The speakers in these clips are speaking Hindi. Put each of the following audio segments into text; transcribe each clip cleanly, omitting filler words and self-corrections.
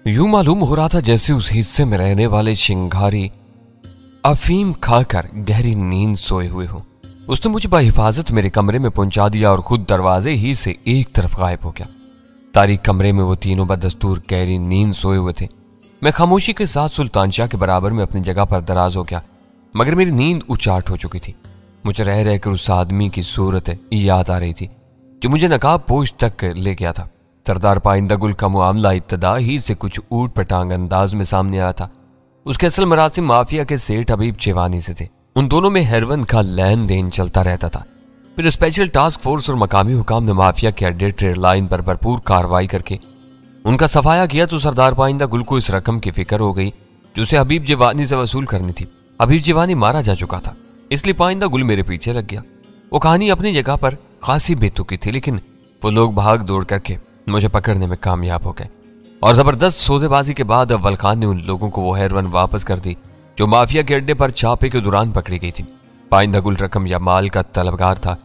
यूं मालूम हो रहा था जैसे उस हिस्से में रहने वाले शिंगारी अफीम खाकर गहरी नींद सोए हुए हो। उसने मुझे बहिफाजत मेरे कमरे में पहुंचा दिया और खुद दरवाजे ही से एक तरफ गायब हो गया। तारीख कमरे में वो तीनों बदस्तूर गहरी नींद सोए हुए थे। मैं खामोशी के साथ सुल्तान शाह के बराबर में अपनी जगह पर दराज हो गया, मगर मेरी नींद उचाट हो चुकी थी। मुझे रह रहकर उस आदमी की सूरत याद आ रही थी जो मुझे नकाब पोश तक ले गया था। सरदार पाइंदा गुल का मामला इब्तदा ही से कुछ ऊट पटांग अंदाज में सामने आया था। उसके असल मरासिम माफिया के सेठ हबीब चेवानी से थे। उन दोनों में हेरोइन का लेन देन चलता रहता था। फिर स्पेशल टास्क फोर्स और मकामी हुकाम ने माफिया के अड्डे ट्रेड लाइन पर भरपूर कार्रवाई करके उनका सफाया किया तो सरदार पाइंदा गुल को इस रकम की फिक्र हो गई जो उसे हबीब चेवानी से वसूल करनी थी। हबीब चेवानी मारा जा चुका था, इसलिए पाइंदा गुल मेरे पीछे लग गया। वो कहानी अपनी जगह पर खासी बेतुकी थी, लेकिन वो लोग भाग दौड़ करके मुझे पकड़ने में कामयाब हो गए और जबरदस्त सौदेबाजी के बाद अव्वल खान ने उन लोगों को वो हेरोइन वापस कर दी जो माफिया के अड्डे पर छापे के दौरान पकड़ी गई थी। पाइंदा गुल रकम या माल का तलबगार था।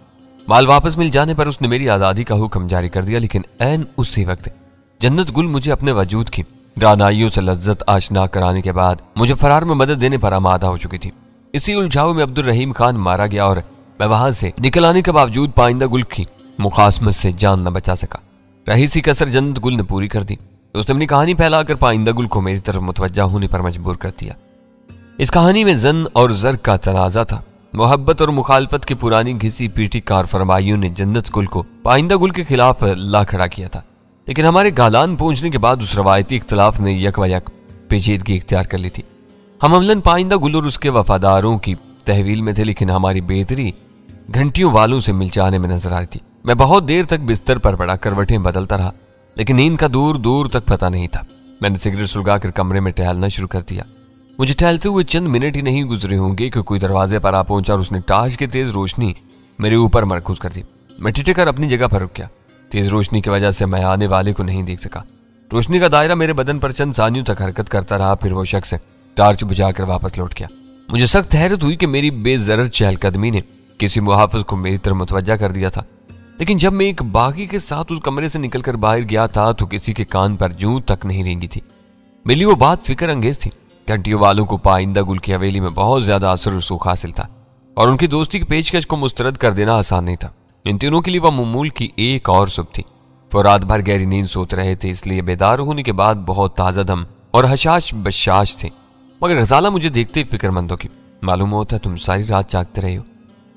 माल वापस मिल जाने पर उसने मेरी आज़ादी का हुक्म जारी कर दिया, लेकिन ऐन उसी वक्त जन्नत गुल मुझे अपने वजूद की रानाइयों से लज्जत आशना कराने के बाद मुझे फरार में मदद देने पर आमादा हो चुकी थी। इसी उलझाव में अब्दुल रहीम खान मारा गया और मैं वहां से निकल आने के बावजूद पाइंदा गुल की मुखासमत से जान न बचा सका। रही सी कसर जन्नत गुल ने पूरी कर दी। उसने अपनी कहानी फैलाकर पाइंदा गुल को मेरी तरफ मुतवज्जा होने पर मजबूर कर दिया। इस कहानी में जन और जर का तनाजा था। मोहब्बत और मुखालफत की पुरानी घिसी पीटी कारफरमाइयों ने जन्नत गुल को पाइंदा गुल के खिलाफ ला खड़ा किया था, लेकिन हमारे गालान पहुंचने के बाद उस रवायती इख्तलाफ ने यक व यक पेचीदगी इख्तियार कर ली थी। हम अमलन पाइंदा गुल और उसके वफादारों की तहवील में थे, लेकिन हमारी बेहतरी घंटियों वालों से मिलचाने में नजर आ रही थी। मैं बहुत देर तक बिस्तर पर पड़ा करवटें बदलता रहा, लेकिन नींद का दूर दूर तक पता नहीं था। मैंने सिगरेट सुलगाकर कमरे में टहलना शुरू कर दिया। मुझे टहलते हुए चंद मिनट ही नहीं गुजरे होंगे कि कोई दरवाजे पर आ पहुंचा और उसने टार्च की तेज रोशनी मेरे ऊपर मरकूज कर दी। मैं ठिठक अपनी जगह पर रुक गया। तेज रोशनी की वजह से मैं आने वाले को नहीं देख सका। रोशनी का दायरा मेरे बदन पर चंद सानियों तक हरकत करता रहा, फिर वो शख्स टार्च बुझाकर वापस लौट गया। मुझे सख्त हैरत हुई कि मेरी बेजरर चहलकदमी ने किसी मुहाफिज को मेरी तरफ मुतवज्जा कर दिया था, लेकिन जब मैं एक बागी के साथ उस कमरे से निकलकर बाहर गया था तो किसी के कान पर जूं तक नहीं रेंगी थी। मेरी वो बात फिक्र अंगेज थी। घंटियों वालों को पाइंदा गुल की हवेली में बहुत ज्यादा असर रसूख हासिल था और उनकी दोस्ती की पेशकश को मुस्तरद कर देना आसान नहीं था। इन तीनों के लिए वह मामूल की एक और सुबह थी। वो रात भर गहरी नींद सोते रहे थे, इसलिए बेदार होने के बाद बहुत ताजा दम और हशाश बशाश थे। मगर गजाला मुझे देखते ही फिक्रमंद होगी। मालूम होता तुम सारी रात जागते रहे हो,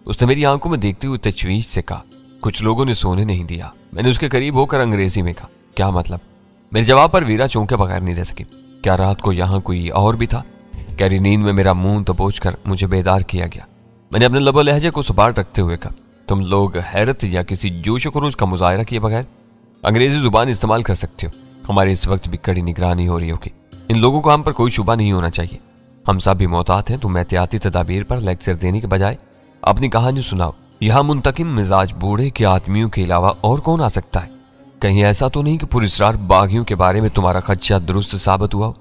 उसने मेरी आंखों में देखते हुए तशवीश से कहा। कुछ लोगों ने सोने नहीं दिया। मैंने उसके करीब होकर अंग्रेजी में कहा, क्या मतलब? मेरे जवाब पर वीरा चौंके बगैर नहीं रह सकी। क्या रात को यहाँ कोई और भी था? गहरी नींद में मेरा मुंह दबोचकर मुझे बेदार किया गया। मैंने अपने लबो लहजे को सपाट रखते हुए कहा, तुम लोग हैरत या किसी जोश खरोश का मुजाहरा किए बगैर अंग्रेजी जुबान इस्तेमाल कर सकते हो। हमारी इस वक्त भी कड़ी निगरानी हो रही होगी। इन लोगों को हम पर कोई शुबा नहीं होना चाहिए। हम सब भी मोहतात हैं। तुम एहतियाती तदाबीर पर लेक्चर देने के बजाय अपनी कहानी सुनाओ। यहाँ मुंतकिम मिजाज बूढ़े के आदमियों के अलावा और कौन आ सकता है? कहीं ऐसा तो नहीं कि पुरस्रार बागियों के बारे में तुम्हारा खदशा दुरुस्त साबित हुआ?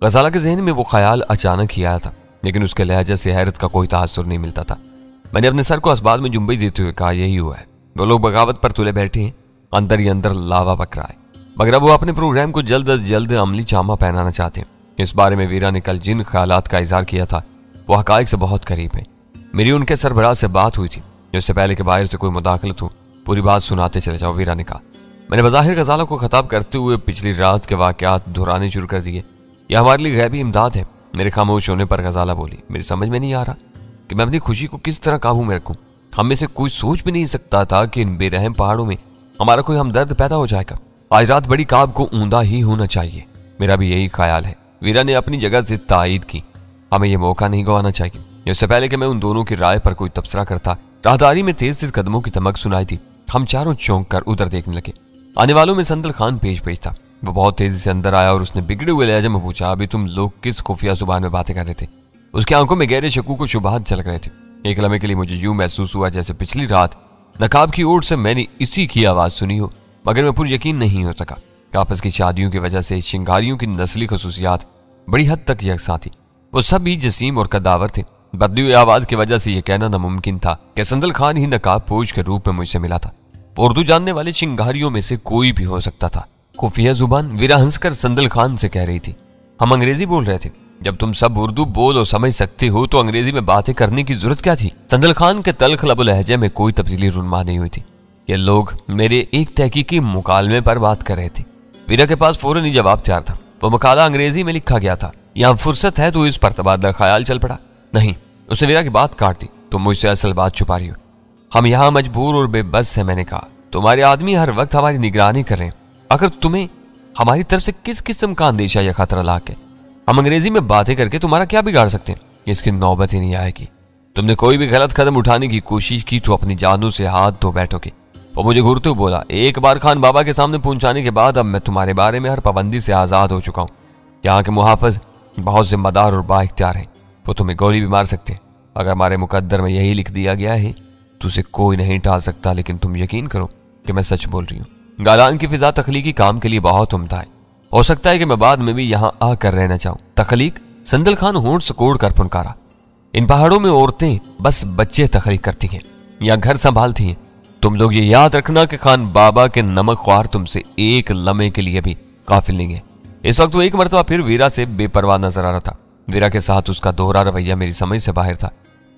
गजाला के जहन में वो ख्याल अचानक ही आया था, लेकिन उसके लहजे से हैरत का कोई तासुर नहीं मिलता था। मैंने अपने सर को अस्बाद में जुम्बई देते हुए कहा, यही हुआ है। वो लोग बगावत पर तुले बैठे हैं, अंदर ही अंदर लावा पक रहा है, मगर वो अपने प्रोग्राम को जल्द अज जल्द अमली चामा पहनाना चाहते हैं। इस बारे में वीरा ने कल जिन ख्यालात का इजहार किया था वो हकायक से बहुत करीब है। मेरी उनके सरबराह से बात हुई थी, इससे पहले कि बाहर से कोई मुदाखलत हो पूरी बात सुनाते चले जाओ, वीरा ने कहा। मैंने बज़ाहिर गजाला को खिताब करते हुए पिछली रात के वाकयात दोहराने शुरू कर दिए। यह हमारे लिए गैबी इमदाद है। मेरे खामोश होने पर गजाला बोली, मेरी समझ में नहीं आ रहा कि मैं अपनी खुशी को किस तरह काबू में रखूं। हम में से कोई सोच भी नहीं सकता था कि इन बेरहम पहाड़ों में हमारा कोई हमदर्द पैदा हो जाएगा। आज रात बड़ी काब को ऊंधा ही होना चाहिए। मेरा भी यही ख्याल है। वीरा ने अपनी जगह से तायद की। हमें यह मौका नहीं गंवाना चाहिए। इससे पहले कि मैं उन दोनों की राय पर कोई तबसरा करता, राहदारी में तेज तेज कदमों की धमक सुनाई थी। हम चारों चौंक कर उधर देखने लगे। आने वालों में संदल खान पेश था। वो बहुत तेजी से अंदर आया और उसने बिगड़े हुए लहजे में पूछा, अभी तुम लोग किस खुफिया जुबान में बातें कर रहे थे? उसकी आंखों में गहरे शकूक को शुबहात झलक रहे थे। एक लम्हे के लिए मुझे यूं महसूस हुआ जैसे पिछली रात नकाब की ओर से मैंने इसी की आवाज सुनी हो, मगर मैं पूरी यकीन नहीं हो सका। आपस की शादियों की वजह से शिंगारियों की नस्ली खसूसियात बड़ी हद तक यकसा थी। वो सब ही जसीम और कदावर थे। बदली हुई आवाज की वजह से यह कहना नामुमकिन था कि संदल खान ही नकाब पोश के रूप में मुझसे मिला था। उर्दू जानने वाले शिंगारियों में से कोई भी हो सकता था। खुफिया जुबान वीरा हंसकर संदल खान से कह रही थी। हम अंग्रेजी बोल रहे थे। जब तुम सब उर्दू बोल और समझ सकते हो तो अंग्रेजी में बातें करने की जरूरत क्या थी? संदल खान के तल्ख लबो लहजे में कोई तब्दीली रुनमा नहीं हुई थी। ये लोग मेरे एक तहकीकी मुकालमे पर बात कर रहे थे। वीरा के पास फौरन ही जवाब तैयार था। वो मकाला अंग्रेजी में लिखा गया था। यहाँ फुर्सत है तो इस पर तबादला ख्याल चल पड़ा। नहीं, उसने वीरा की बात काट दी। तुम मुझसे असल बात छुपा रही हो। हम यहाँ मजबूर और बेबस है। मैंने कहा तुम्हारे आदमी हर वक्त हमारी निगरानी कर रहे हैं। अगर तुम्हें हमारी तरफ से किस किस्म का अंदेशा या खतरा लाक है, हम अंग्रेजी में बातें करके तुम्हारा क्या बिगाड़ सकते हैं? इसकी नौबत ही नहीं आएगी। तुमने कोई भी गलत कदम उठाने की कोशिश की तो अपनी जानों से हाथ धो बैठोगे। वो मुझे घूरते हुए बोला, एक बार खान बाबा के सामने पहुंचाने के बाद अब मैं तुम्हारे बारे में हर पाबंदी से आज़ाद हो चुका हूँ। यहाँ के मुहाफिज बहुत जिम्मेदार और बाइख्तियार हैं। वो तुम्हें गोली भी मार सकते हैं। अगर हमारे मुकद्दर में यही लिख दिया गया है तो उसे कोई नहीं टाल सकता। लेकिन तुम यकीन करो कि मैं सच बोल रही हूँ। गालान की फिजा तख्लीकी काम के लिए बहुत उम्दा है। हो सकता है कि मैं बाद में भी यहाँ आकर रहना चाहूँ। तख्लीक? संदल खान होंठ सकोड़ कर फुनकारा। इन पहाड़ों में औरतें बस बच्चे तख्लीक करती हैं या घर संभालती हैं। तुम लोग ये याद रखना कि खान बाबा के नमक ख्वार तुमसे एक लम्हे के लिए भी काफिल नहीं है। इस वक्त वो एक मरतबा फिर वीरा से बेपरवाह नजर आ रहा था। वीरा के साथ उसका दोहरा रवैया मेरी समझ से बाहर था।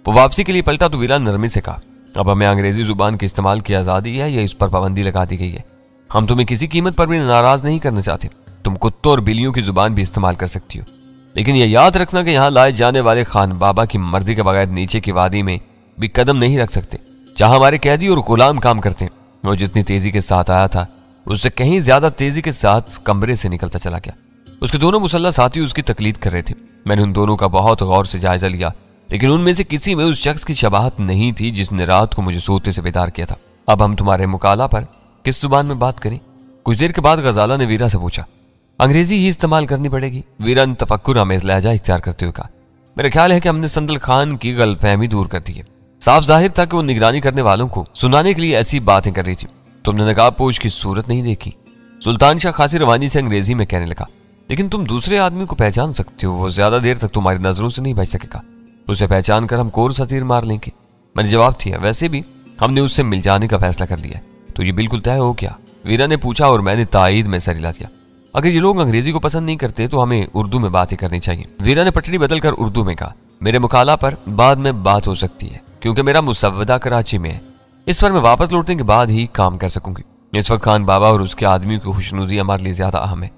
वो वापसी के लिए पलटा तो वीरा नरमी से कहा, अब हमें अंग्रेजी जुबान के इस्तेमाल की आज़ादी है या इस पर पाबंदी लगा दी गई है? हम तुम्हें किसी कीमत पर भी नाराज नहीं करना चाहते। तुम कुत्तों और बिल्लियों की जुबान भी इस्तेमाल कर सकती हो, लेकिन यह याद रखना कि यहाँ लाए जाने वाले खान बाबा की मर्जी के बगैर नीचे की वादी में भी कदम नहीं रख सकते जहां हमारे कैदी और गुलाम काम करते हैं। वो जितनी तेजी के साथ आया था उससे कहीं ज्यादा तेजी के साथ कमरे से निकलता चला गया। उसके दोनों मुसल्ला साथी उसकी तकलीद कर रहे थे। मैंने उन दोनों का बहुत गौर से जायजा लिया, लेकिन उनमें से किसी में उस शख्स की शबाहत नहीं थी जिसने रात को मुझे सोते से बेदार किया था। अब हम तुम्हारे मुकाला पर किस जुबान में बात करें? कुछ देर के बाद गजाला ने वीरा से पूछा। अंग्रेजी ही इस्तेमाल करनी पड़ेगी, वीरा ने तफक्कुर आमेज लहजा इख्तियार करते हुए कहा। मेरा ख्याल है कि हमने संदल खान की गलतफहमी दूर कर दी है। साफ जाहिर था कि वो निगरानी करने वालों को सुनाने के लिए ऐसी बातें कर रही थी। तुमने नकाबपोश की सूरत नहीं देखी? सुल्तान शाह खासी रवानी से अंग्रेजी में कहने लगा। लेकिन तुम दूसरे आदमी को पहचान सकते हो, वो ज्यादा देर तक तुम्हारी नजरों से नहीं बच सकेगा। उसे पहचान कर हम कोर सतीर मार लेंगे। मैंने जवाब दिया, वैसे भी हमने उससे मिल जाने का फैसला कर लिया है, तो ये बिल्कुल तय हो क्या? वीरा ने पूछा और मैंने तायीद में सर हिला दिया। अगर ये लोग अंग्रेजी को पसंद नहीं करते तो हमें उर्दू में बातें करनी चाहिए। वीरा ने पटड़ी बदलकर उर्दू में कहा। मेरे मुकाला पर बाद में बात हो सकती है क्योंकि मेरा मुसव्वदा कराची में है। इस पर मैं वापस लौटने के बाद ही काम कर सकूंगी। इस वक्त खान बाबा और उसके आदमी की खुशनुदी हमारे लिए ज्यादा अहम है।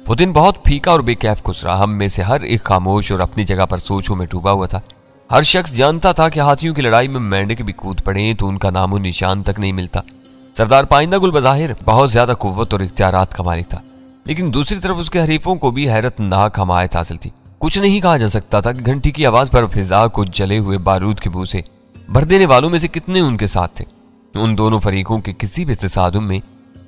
वो दिन बहुत फीका और बेकैफ गुजरा। हम में से हर एक खामोश और अपनी जगह पर सोचों में डूबा हुआ था। हर शख्स जानता था कि हाथियों की लड़ाई में मेंढक भी कूद पड़े तो उनका नामो निशान तक नहीं मिलता। सरदार पाइंदा गुल बज़ाहिर बहुत ज्यादा कुव्वत और इख्तियारात का मालिक था, लेकिन दूसरी तरफ उसके हरीफों को भी हैरतनाक हमायत हासिल थी। कुछ नहीं कहा जा सकता था कि घंटी की आवाज पर फिजा को जले हुए बारूद के बू से भर देने वालों में से कितने उनके साथ थे। उन दोनों फरीकों के किसी भी तसादुम में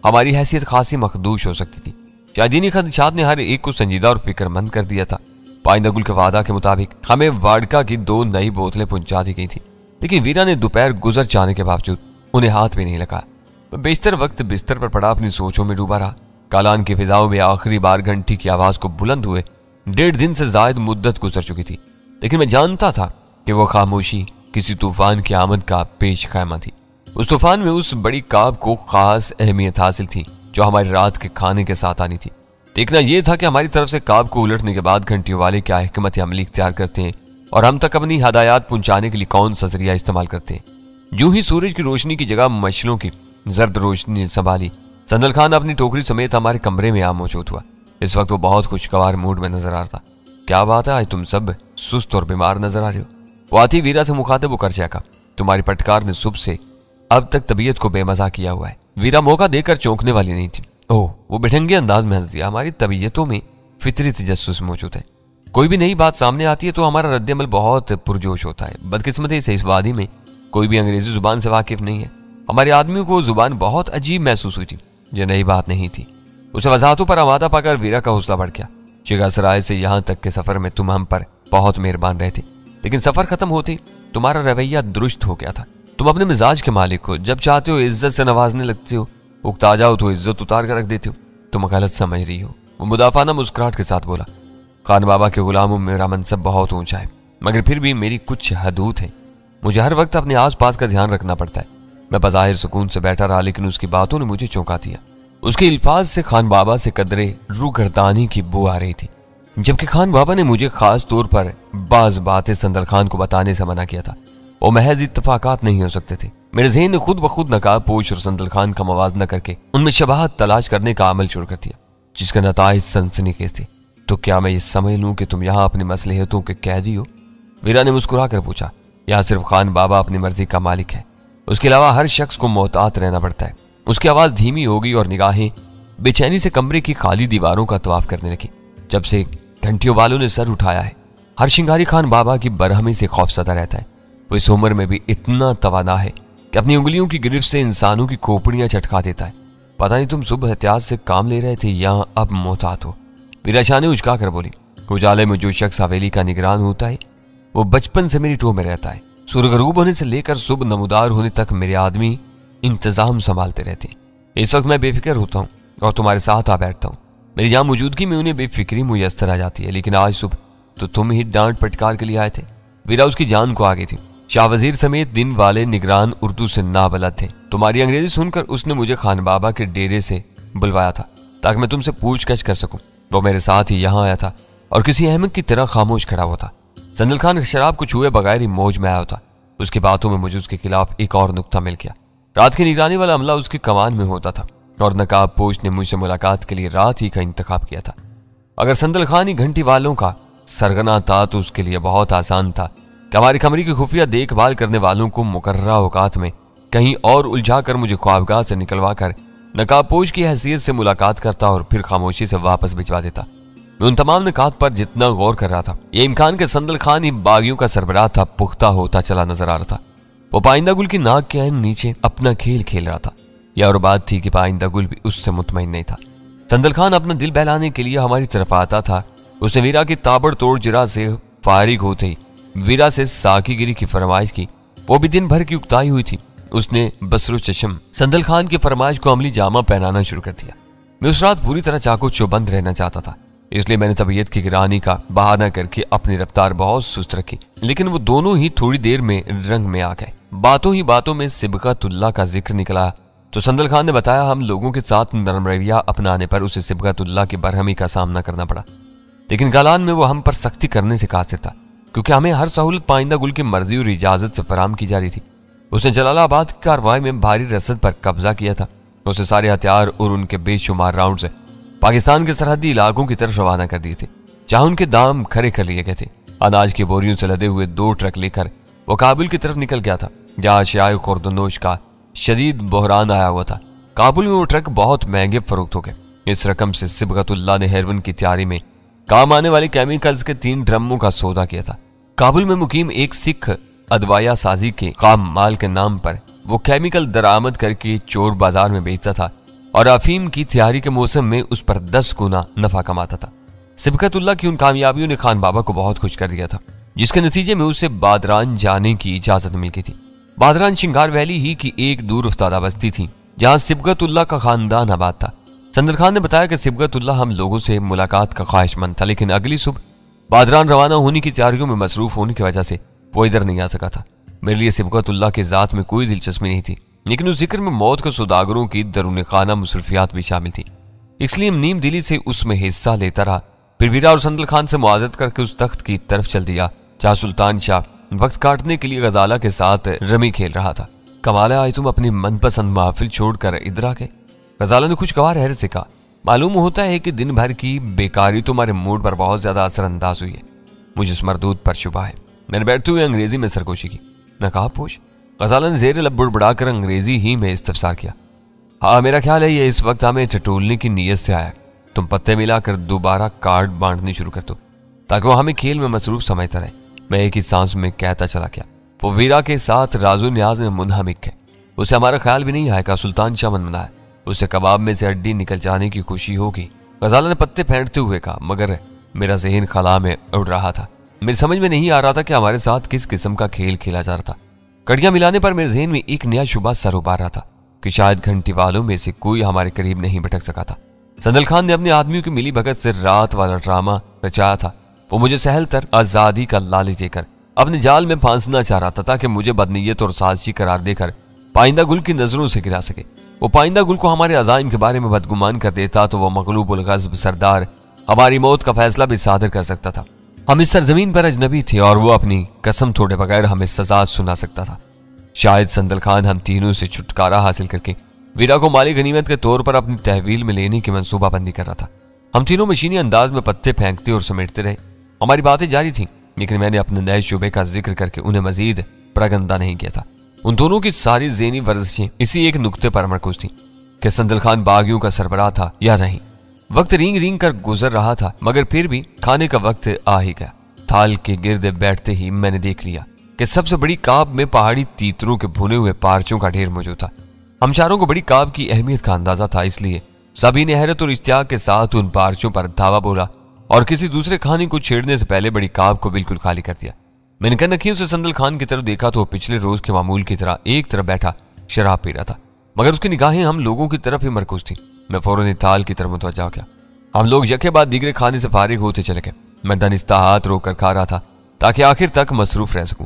हमारी हैसियत खासी मखदूश हो सकती थी। शादीनी खदशात ने हर एक को संजीदा और फिक्रमंद कर दिया था। पाइंदा गुल के वादा के मुताबिक हमें वाडका की 2 नई बोतलें पहुंचा दी गई थी, लेकिन वीरा ने दोपहर गुजर जाने के बावजूद उन्हें हाथ भी नहीं लगा। बेशतर वक्त बिस्तर पर पड़ा अपनी सोचों में डूबा रहा। कालान की फिजाओं में आखिरी बार घंटी की आवाज को बुलंद हुए 1.5 दिन से जायद मुद्दत गुजर चुकी थी, लेकिन मैं जानता था कि वो खामोशी किसी तूफान की आमद का पेश खैमा थी। उस तूफान में उस बड़ी काब को खास अहमियत हासिल थी जो हमारी रात के खाने के साथ आनी थी। देखना यह था कि हमारी तरफ से काब को उलटने के बाद घंटियों वाले क्या हिकमत अमली इख्तियार करते हैं और हम तक अपनी हदायत पहुंचाने के लिए कौन सा जरिया इस्तेमाल करते हैं। यूं ही सूरज की रोशनी की जगह मशलों की जर्द रोशनी संभाली संदल खान अपनी टोकरी समेत हमारे कमरे में आ मौजूद हुआ। इस वक्त वो बहुत खुशगवार मूड में नजर आ रहा था। क्या बात है, आज तुम सब सुस्त और बीमार नजर आ रहे हो? वो आती वीरा से मुखातिब होकर का तुम्हारी पटकार ने सुबह से अब तक तबीयत को बेमजा किया हुआ है। वीरा मौका देकर चौंकने वाली नहीं थी। ओह, वो बेढंगे अंदाज में हंस दिया। हमारी तबीयतों में फितरी तजस्सुस मौजूद है। कोई भी नई बात सामने आती है तो हमारा रद्दअमल बहुत पुरजोश होता है। बदकिस्मती से इस वादी में कोई भी अंग्रेजी जुबान से वाकिफ नहीं है। हमारे आदमियों को जुबान बहुत अजीब महसूस हुई थी। यह नई बात नहीं थी। उसे वजाहतों पर आमादा पाकर वीरा का हौसला बढ़ गया। शिगासराय से यहाँ तक के सफर में तुम हम पर बहुत मेहरबान रहे थे, लेकिन सफर खत्म होते तुम्हारा रवैया दुरुस्त हो गया था। तुम अपने मिजाज के मालिक हो। जब चाहते हो इज्जत से नवाजने लगते हो, उकता जाओ तो इज्जत उतार कर रख देते हो। तुम गलत समझ रही हो। वो मुदाफाना मुस्कुराहट के साथ बोला। खान बाबा के गुलामों में मेरा मनसब बहुत ऊंचा है, मगर फिर भी मेरी कुछ हदूद है। मुझे हर वक्त अपने आस पास का ध्यान रखना पड़ता है। मैं बज़ाहिर सुकून से बैठा रहा, लेकिन उसकी बातों ने मुझे चौंका दिया। उसके अल्फाज से खान बाबा से कदरे रूगर्दानी की बू आ रही थी, जबकि खान बाबा ने मुझे खास तौर पर बाज बातें संदल खान को बताने से मना किया था। वो महज इत्तफाकात नहीं हो सकते थे। मेरे ज़हन ने खुद ब खुद नकाब पोश और संदल खान का मवाजना करके उनमें शबाहत तलाश करने का अमल शुरू कर दिया, जिसका नताइज सनसनीखेज थे। तो क्या मैं ये समझ लूं कि तुम यहाँ अपनी मसलहतों के कैदी हो? वीरा ने मुस्कुरा कर पूछा। यहाँ सिर्फ खान बाबा अपनी मर्जी का मालिक है, उसके अलावा हर शख्स को मोहतात रहना पड़ता है। उसकी आवाज धीमी हो गई और निगाहें बेचैनी से कमरे की खाली दीवारों का तवाफ करने लगी। जब से घंटियों वालों ने सर उठाया है, हर शिंगारी खान बाबा की बरहमी से खौफसदा रहता है। वो इस उम्र में भी इतना तवाना है कि अपनी उंगलियों की गिरफ्त से इंसानों की खोपड़ियां चटका देता है। पता नहीं तुम सुबह एहतियात से काम ले रहे थे या अब मोहतात हो? वीरा शाह ने उचका कर बोली। उजाले में जो शख्स हवेली का निगरान होता है वो बचपन से मेरी टो में रहता है। सूरज गरूब होने से लेकर सुबह नमूदार होने तक मेरे आदमी इंतजाम संभालते रहते हैं। इस वक्त मैं बेफिक्र होता हूँ और तुम्हारे साथ आ बैठता हूँ। मेरी यहाँ मौजूदगी में उन्हें बेफिक्री मुयस्सर आ जाती है। लेकिन आज सुबह तो तुम ही डांट फटकार के लिए आए थे। वीरा उसकी जान को आगे थी। शाह वजीर समेत दिन वाले निगरान उर्दू से नाबलद थे। तुम्हारी अंग्रेजी सुनकर उसने मुझे खान बाबा के डेरे से बुलवाया था ताकि मैं तुमसे पूछताछ कर सकूं। वो मेरे साथ ही यहाँ आया था और किसी अहमक की तरह खामोश खड़ा हुआ था। संदल खान शराब को छुए बगैर ही मौज में आया होता। उसकी बातों में मुझे उसके खिलाफ एक और नुक्ता मिल गया। रात की निगरानी वाला अमला उसकी कमान में होता था और नकाब पोश ने मुझसे मुलाकात के लिए रात ही का इंतखाब किया था। अगर संदल खान ही घंटी वालों का सरगना था तो उसके लिए बहुत आसान था कि हमारी कमरे की खुफिया देखभाल करने वालों को मुकर्ररा औकात में कहीं और उलझा कर मुझे ख्वाबगाह से निकलवा कर नकाबपोश की हैसियत से मुलाकात करता और फिर खामोशी से वापस भिजवा देता। मैं उन तमाम निकात पर जितना गौर कर रहा था, ये इम्कान के संदल खान ही बागियों का सरबराह था पुख्ता होता चला नजर आ रहा था। वो पाइंदा गुल की नाक के नीचे अपना खेल खेल रहा था। यह और बात थी कि पाइंदा गुल भी उससे मुतमईन नहीं था। संदल खान अपना दिल बहलाने के लिए हमारी तरफ आता था। उसने वीरा की ताबड़तोड़ जिरा से फारिग होते ही वीरा से साकीगिरी की फरमाइश की। वो भी दिन भर की उकताई हुई थी। उसने बसरो चशम संदल खान की फरमाइश को अमली जामा पहनाना शुरू कर दिया। मैं उस रात पूरी तरह चाको चौबंद रहना चाहता था, इसलिए मैंने तबीयत की गिरानी का बहाना करके अपनी रफ्तार बहुत सुस्त रखी। लेकिन वो दोनों ही थोड़ी देर में रंग में आ गए। बातों ही बातों में सिबगतुल्लाह का जिक्र निकला तो संदल खान ने बताया हम लोगों के साथ नरम रवैया अपनाने पर उसे सिबगतुल्लाह की बरहमी का सामना करना पड़ा। लेकिन गालान में वो हम पर सख्ती करने से कासिर था, क्योंकि हमें हर सहूलत पाइंदा गुल की मर्जी और इजाजत से फराम की जा रही थी। उसने जलालाबाद की कार्रवाई में भारी रसद पर कब्जा किया था। उसे सारे हथियार और उनके बेशुमार राउंड से पाकिस्तान के सरहदी इलाकों की तरफ रवाना कर दिए थे, जहां उनके दाम खड़े कर लिए गए थे। अनाज की बोरियों से लदे हुए 2 ट्रक लेकर वो काबुल की तरफ निकल गया था, जहां अशियाए खुर्दनोश का शदीद बहरान आया हुआ था। काबुल में वो ट्रक बहुत महंगे फरोख्त हो गए। इस रकम से सिबगतुल्लाह ने हेरोइन की तैयारी में काम आने वाले केमिकल्स के 3 ड्रमों का सौदा किया था। काबुल में मुकीम एक सिख अदवाया साजी के काम माल के नाम पर वो केमिकल दरामद करके चोर बाजार में बेचता था और अफीम की तैयारी के मौसम में उस पर 10 गुना नफा कमाता था। सिबगतुल्लाह की उन कामयाबियों ने खान बाबा को बहुत खुश कर दिया था, जिसके नतीजे में उसे बादरान जाने की इजाजत मिल गई थी। बादरान शिंगार वैली ही की एक दूर उफ्तादा बस्ती थी, जहां सिबगतुल्लाह का खानदान आबाद था। संदल खान ने बताया कि सिबगतुल्लाह हम लोगों से मुलाकात का ख्वाहिशमंद था, लेकिन अगली सुबह बादरान रवाना होने की तैयारियों में मसरूफ होने की वजह से वो इधर नहीं आ सका था। मेरे लिए सिबगतुल्लाह की जात में कोई दिलचस्पी नहीं थी, लेकिन उस जिक्र में मौत के सौदागरों की दरूनी खाना मुसरफियात भी शामिल थी, इसलिए नीम दिली से उसमें हिस्सा लेता रहा। फिर वीरा और संदल खान से मुआज़त करके उस तख्त की तरफ चल दिया जहाँ सुल्तान शाह वक्त काटने के लिए गजाला के साथ रमी खेल रहा था। कमाल है, आज तुम अपनी मनपसंद महफिल छोड़कर इधर आ गए। गजाला ने खुशगवार हैरत से कहा, मालूम होता है कि दिन भर की बेकारी तुम्हारे मूड पर बहुत ज्यादा असरअंदाज हुई है। मुझे इस मरदूद पर शुबा है। मैंने बैठते हुए अंग्रेजी में सरगोशी की। नकाबपोश गजाला ने जेर लब बुड़बुड़ाकर अंग्रेजी ही में इस्तफसार किया। हाँ, मेरा ख्याल है ये इस वक्त हमें टटोलने की नीयत से आया। तुम पत्ते मिलाकर दोबारा कार्ड बांटनी शुरू कर दो ताकि वो हमें खेल में मसरूफ समझता रहे। मैं एक ही सांस में कहता चला गया। वो वीरा के साथ राजो न्याज में मुनहमिक है। उसे हमारा ख्याल भी नहीं आएगा सुल्तान शाह मन मनाया। उसे कबाब में से हड्डी निकल जाने की खुशी होगी। गजाला ने पत्ते फेंटते हुए कहा, मगर मेरा जहन खला में उड़ रहा था। मेरी समझ में नहीं आ रहा था कि हमारे साथ किस किस्म का खेल खेला जा रहा था। कड़ियां मिलाने पर मेरे जहन में एक नया शुबा सर उबार रहा था कि शायद घंटी वालों में से कोई हमारे करीब नहीं भटक सका था। संदल खान ने अपने आदमियों की मिली भगत से रात वाला ड्रामा रचाया था। वो मुझे सहल तर आजादी का लालच देकर अपने जाल में फांसना चाह रहा था ताकि मुझे बदनीयत और साजिशी करार देकर पाइंदा गुल की नजरों से गिरा सके। वो पाइंदा गुल को हमारे अजाइम के बारे में बदगुमान कर देता तो वो मगलूबुल गज़ब सरदार हमारी मौत का फैसला भी सादर कर सकता था। हम इस सरजमीन पर अजनबी थे और वो अपनी कसम तोड़े बगैर हमें सजा सुना सकता था। शायद संदल खान हम तीनों से छुटकारा हासिल करके वीरा को माली गनीमत के तौर पर अपनी तहवील में लेने की मंसूबाबंदी कर रहा था। हम तीनों मशीनी अंदाज में पत्ते फेंकते और समेटते रहे। हमारी बातें जारी थीं, लेकिन मैंने अपने नए शुबे का जिक्र करके उन्हें मजीद प्रगंदा नहीं किया था। उन दोनों की सारी ज़हनी वर्जिशें इसी एक नुक्ते पर मरकूज थीं कि संदल खान बागियों का सरबराह था या नहीं। वक्त रींग रींग कर गुजर रहा था, मगर फिर भी खाने का वक्त आ ही गया। थाल के गिर्द बैठते ही मैंने देख लिया कि सबसे बड़ी काब में पहाड़ी तीतरों के भुने हुए पार्चों का ढेर मौजूद था। हम चारों को बड़ी काब की अहमियत का अंदाजा था, इसलिए सभी ने हैरत और इश्तियाक के साथ उन पार्चों पर धावा बोला और किसी दूसरे खाने को छेड़ने से पहले बड़ी काब को बिल्कुल खाली कर दिया। मैंने कनखियों से संदल खान की तरफ देखा तो पिछले रोज के मामूल की तरह एक तरफ बैठा शराब पी रहा था, मगर उसकी निगाहें हम लोगों की तरफ ही मरकूज थी। मैं फौरन थाल की तरफ मुतवज्जा हो गया। हम लोग यके बाद दीगरे खाने से फारिग होते चले गए। मैं दनिस्ता हाथ रोक कर खा रहा था ताकि आखिर तक मसरूफ रह सकूं।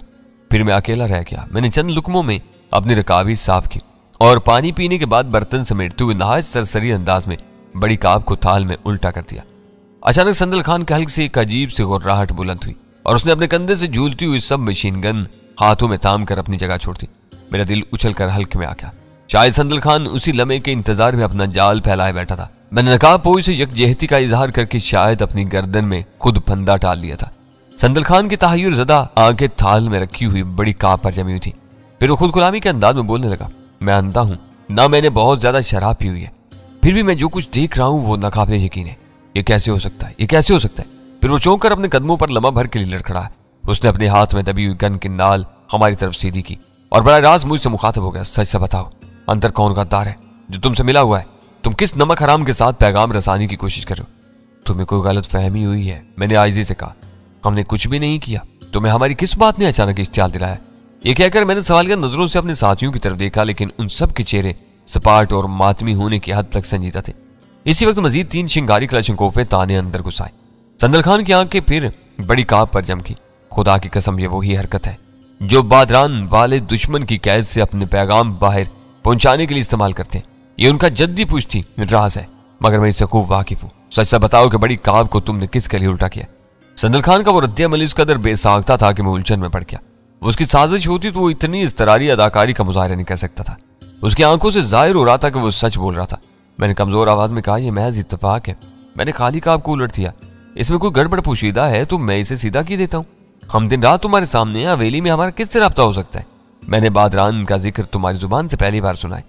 फिर मैं अकेला रह गया। मैंने चंद लुकमों में अपनी रकाबी साफ की और पानी पीने के बाद बर्तन समेटते हुए नहायत सरसरी अंदाज में बड़ी काब को थाल में उल्टा कर दिया। अचानक संदल खान के हल्क से एक अजीब सी गुर्राहट बुलंद हुई और उसने अपने कंधे से झूलती हुई सब मशीन गन हाथों में थाम कर अपनी जगह छोड़ दी। मेरा दिल उछल कर हल्के में आ गया। शायद संदल खान उसी लम्हे के इंतजार में अपना जाल फैलाए बैठा था। मैंने नकाब पोई से यकजहती का इजहार करके शायद अपनी गर्दन में खुद फंदा टाल लिया था। संदल खान की तहय्युर ज़दा आंखें थाल में रखी हुई बड़ी काब पर जमी हुई थी। फिर वो खुद गुलामी के अंदाज में बोलने लगा, मैं अंधा हूं ना, मैंने बहुत ज्यादा शराब पी हुई है, फिर भी मैं जो कुछ देख रहा हूं वो नाकाबिले यकीन है। ये कैसे हो सकता है, ये कैसे हो सकता है? फिर वो चौंक कर अपने कदमों पर लम्हा भर के लिए लड़खड़ा है। उसने अपने हाथ में दबी हुई गन की नाल हमारी तरफ सीधी की और बड़ा राज मुझसे मुखातिब हो गया, सच से बताओ अंदर कौन गद्दार है जो तुमसे मिला हुआ है? तुम किस नमक हराम के साथ पैगाम रसानी की कोशिश कर रहे हो? तुम्हें कोई गलत फहमी हुई है, मैंने आइजी से कहा। हमने कुछ भी नहीं किया, तुम्हें हमारी किस बात ने अचानक इश्तियाल दिलाया? ये कहकर मैंने सवालिया नजरों से अपने साथियों की तरफ देखा, लेकिन उन सब के चेहरे सपाट और मातमी होने की हद तक संजीदा थे। इसी वक्त मजीद 3 शिंगारी कलाशंकोफे ताने अंदर घुस आए। संदल खान की आंखें फिर बड़ी काब पर जमकी। खुदा की कसम, ये वही हरकत है जो बादरान वाले दुश्मन की कैद से अपने पैगाम बाहर पहुंचाने के लिए इस्तेमाल करते हैं। ये उनका जद्दी पुश्ती राज है, मगर मैं इससे खूब वाकिफ हूं। सच से बताओ कि बड़ी काब को तुमने किसके लिए उल्टा किया? संदल खान का वो रद्द-ए-अमल इस कदर बेसाख्ता था कि मैं उलझन में पड़ गया। उसकी साजिश होती तो वो इतनी इस्तरारी अदाकारी का मुजाहरा नहीं कर सकता था। उसकी आंखों से जाहिर हो रहा था कि वो सच बोल रहा था। मैंने कमजोर आवाज में कहा, यह महज इत्तेफाक है, मैंने खाली काब को उलट दिया। इसमें कोई गड़बड़ पोशीदा है तो मैं इसे सीधा की देता हूँ। हम दिन रात तुम्हारे सामने हैं, हवेली में हमारा किससे रब्ता हो सकता है? मैंने बादरान का जिक्र तुम्हारी जुबान से पहली बार सुना है।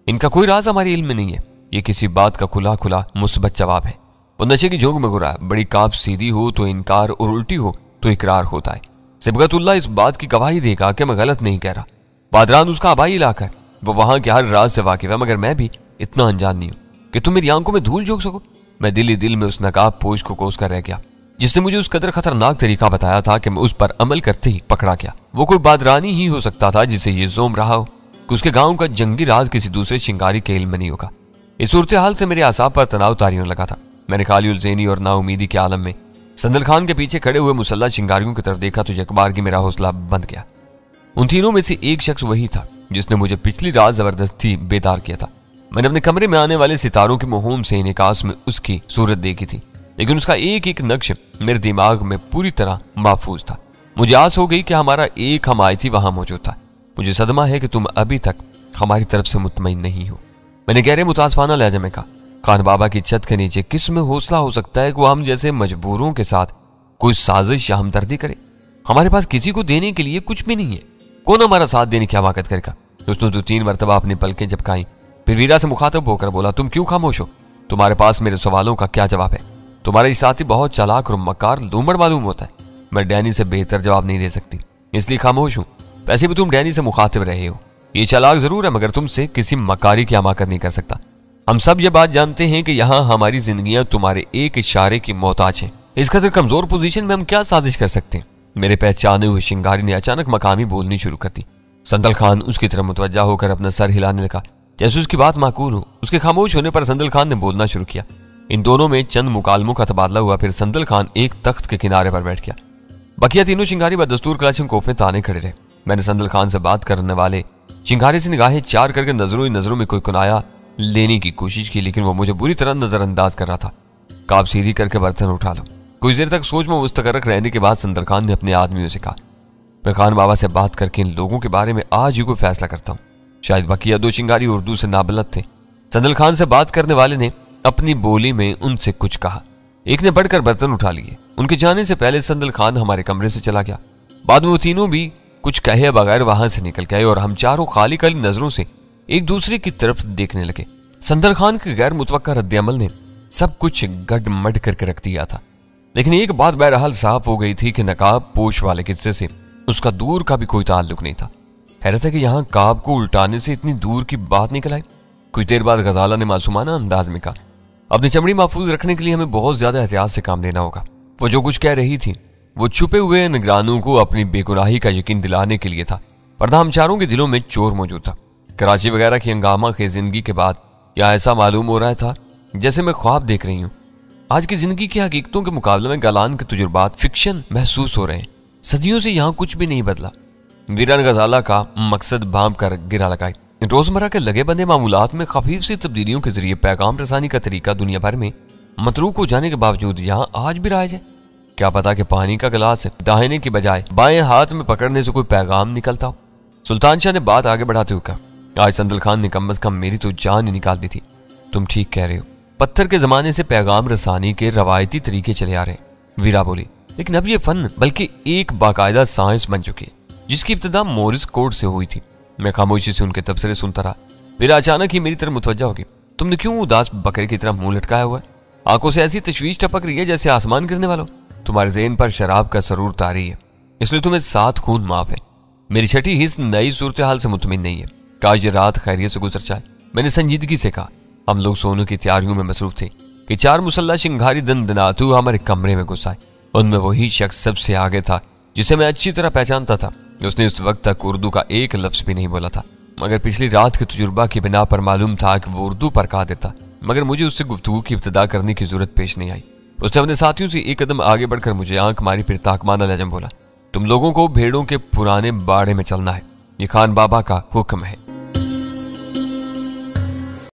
इनका कोई राज हमारे इल्म में नहीं है। ये किसी बात का खुला खुला मुस्बत जवाब है। वो नशे की झोंक में गुरा, बड़ी काब सीधी हो तो इनकार और उल्टी हो तो इकरार होता है। सिबगतुल्लाह इस बात की गवाही देगा कि मैं गलत नहीं कह रहा। बादरान उसका आबाई इलाका है, वो वहां के हर राज से वाकिफ है, मगर मैं भी इतना अनजान नहीं हूं कि तुम मेरी आंखों में धूल झोंक सको। मैं दिल ही दिल में उस नकाब पोश को कोस कर रह गया जिसने मुझे उस कदर खतरनाक तरीका बताया था कि मैं उस पर अमल करते ही पकड़ा गया। वो कोई बादरानी ही हो सकता था जिसे ये जोम रहा हो कि उसके गांव का जंगी राज किसी दूसरे शिंगारी के इल्म में नहीं होगा। इस सूरत हाल से मेरे आसाब पर तनाव तारी होने लगा था। मैंने खाली उलझेनी और नाउमीदी के आलम में संदल खान के पीछे खड़े हुए मुसल्ला शिंगारियों की तरफ देखा तो यकबारगी मेरा हौसला बंद गया। उन तीनों में से एक शख्स वही था जिसने मुझे पिछली रात जबरदस्ती बेदार किया था। मैंने अपने कमरे में आने वाले सितारों की मुहूम से इनकास में उसकी सूरत देखी थी, लेकिन उसका एक एक नक्श मेरे दिमाग में पूरी तरह महफूज था। मुझे आस हो गई कि हमारा एक हमायती वहां मौजूद था। मुझे सदमा है कि तुम अभी तक हमारी तरफ से मुतमईन नहीं हो, मैंने गहरे मुतासफाना लहजे में कहा। खान बाबा की छत के नीचे किस में हौसला हो सकता है कि वो हम जैसे मजबूरों के साथ कोई साजिश या हमदर्दी करे? हमारे पास किसी को देने के लिए कुछ भी नहीं है। कौन हमारा साथ देने की हमाकत करेगा? उसने 2-3 मरतबा अपनी पलकें झपकाई, फिर वीरा से मुखातब होकर बोला, तुम क्यों खामोश हो? तुम्हारे पास मेरे सवालों का क्या जवाब है? तुम्हारा ये साथी बहुत चालाक और मकार लूमड़ मालूम होता है। मैं डैनी से बेहतर जवाब नहीं दे सकती, इसलिए खामोश हूं। वैसे भी तुम डैनी से मुखातिब रहे हो। ये चालाक जरूर है, मगर तुमसे किसी मकारी की हमाकत नहीं कर सकता। हम सब ये बात जानते हैं कि यहाँ हमारी जिंदगियां तुम्हारे एक इशारे की मोहताज हैं। इस कदर कमजोर पोजीशन में हम क्या साजिश कर सकते हैं? मेरे पहचाने हुए शिंगारी ने अचानक मकामी बोलनी शुरू कर दी। संदल खान उसकी तरफ मुतवज्जा होकर अपना सर हिलाने लगा जैसे उसकी बात माकूल हो। उसके खामोश होने पर संदल खान ने बोलना शुरू किया। इन दोनों में चंद मुकालमों का तबादला हुआ, फिर संदल खान एक तख्त के किनारे पर बैठ गया। बकिया तीनों शिंगारी बदस्तूर कलाशंकोफे ताने खड़े रहे। मैंने संदल खान से बात करने वाले शिंगारी से निगाहें चार करके नजरों ही नजरों में कोई कुनाया लेने की कोशिश की, लेकिन वो मुझे बुरी तरह नजरअंदाज कर रहा था। काब सीधी करके बर्तन उठा लो। कुछ देर तक सोच में मुस्तकरक रहने के बाद संदर खान ने अपने आदमियों से कहा, मैं खान बाबा से बात करके इन लोगों के बारे में आज ही कोई फैसला करता हूँ। शायद बकिया दो चिंगारी उर्दू से नाबलद थे। संदर खान से बात करने वाले ने अपनी बोली में उनसे कुछ कहा। एक ने बढ़कर बर्तन उठा लिए। उनके जाने से पहले संदल खान हमारे कमरे से चला गया। बाद में वो तीनों भी कुछ कहे बगैर वहां से निकल गए और हम चारों खाली खाली नजरों से एक दूसरे की तरफ देखने लगे। संदल खान के गैर मुतवक्का रद्द-ए-अमल ने सब कुछ गडमड करके रख दिया था, लेकिन एक बात बहरहाल साफ हो गई थी कि नकाब पोश वाले किस्से से उसका दूर का भी कोई ताल्लुक नहीं था। हैरत है कि यहाँ काब को उल्टाने से इतनी दूर की बात निकल आई। कुछ देर बाद गजाला ने मासूमाना अंदाज में कहा, अपनी चमड़ी महफूज रखने के लिए हमें बहुत ज्यादा एहतियात से काम लेना होगा। वो जो कुछ कह रही थी वो छुपे हुए निगरानों को अपनी बेगुनाही का यकीन दिलाने के लिए था, वरना हम चारों के दिलों में चोर मौजूद था। कराची वगैरह की हंगामा खेज जिंदगी के बाद यह ऐसा मालूम हो रहा था जैसे मैं ख्वाब देख रही हूँ। आज की जिंदगी की हकीकतों के मुकाबले में गालान के तजुर्बात फिक्शन महसूस हो रहे हैं। सदियों से यहाँ कुछ भी नहीं बदला। वीरान गजाला का मकसद भांप कर गिरा लगाई। रोजमर्रा के लगे बंदे मामूलात में खफीफ सी तब्दीलियों के जरिए पैगाम रसानी का तरीका दुनिया भर में मतरूक हो जाने के बावजूद यहाँ आज भी राज है। क्या पता कि पानी का गिलास दाहिने की बजाय बाएं हाथ में पकड़ने से कोई पैगाम निकलता हो। सुल्तान शाह ने बात आगे बढ़ाते हुए कहा, आज संदल खान ने कम अज कम मेरी तो जान ही निकाल दी थी। तुम ठीक कह रहे हो, पत्थर के जमाने से पैगाम रसानी के रवायती तरीके चले आ रहे हैं। वीरा बोली, लेकिन अब ये फन बल्कि एक बाकायदा साइंस बन चुकी है, जिसकी इब्तिदा मोरिस कोड से हुई थी। मैं खामोशी से उनके तबसरे सुनता रहा। वीरा अचानक ही मेरी तरफ मुतवज्जा होगी। तुमने क्यों उदास बकरे की तरह मुंह लटकाया हुआ है? आंखों से ऐसी तशवीश टपक रही है जैसे आसमान गिरने वालों। तुम्हारे ज़हन पर शराब का सरूर तारी है, इसलिए तुम्हें 7 खून माफ है। मेरी छठी हिस्स नई सूरत हाल से मुतमिन नहीं है। काश ये रात खैरियत से गुजर जाए। मैंने संजीदगी से कहा। हम लोग सोने की तैयारियों में मसरूफ थे कि 4 मुसल्ला शिंगारी दंदनातू हमारे कमरे में घुस आए। उनमें वही शख्स सबसे आगे था जिसे मैं अच्छी तरह पहचानता था। उसने उस वक्त तक उर्दू का एक लफ्ज भी नहीं बोला था, मगर पिछली रात के तजुर्बा की बिना पर मालूम था कि वो उर्दू पर कहा देता। मगर मुझे उससे गुफ्तगू की इब्तिदा करने की जरूरत पेश नहीं आई। उसने अपने साथियों से एक कदम आगे बढ़कर मुझे आंख मारी, फिर ताकमाना लहजा बोला, तुम लोगों को भेड़ों के पुराने बाड़े में चलना है। ये खान बाबा का हुक्म है।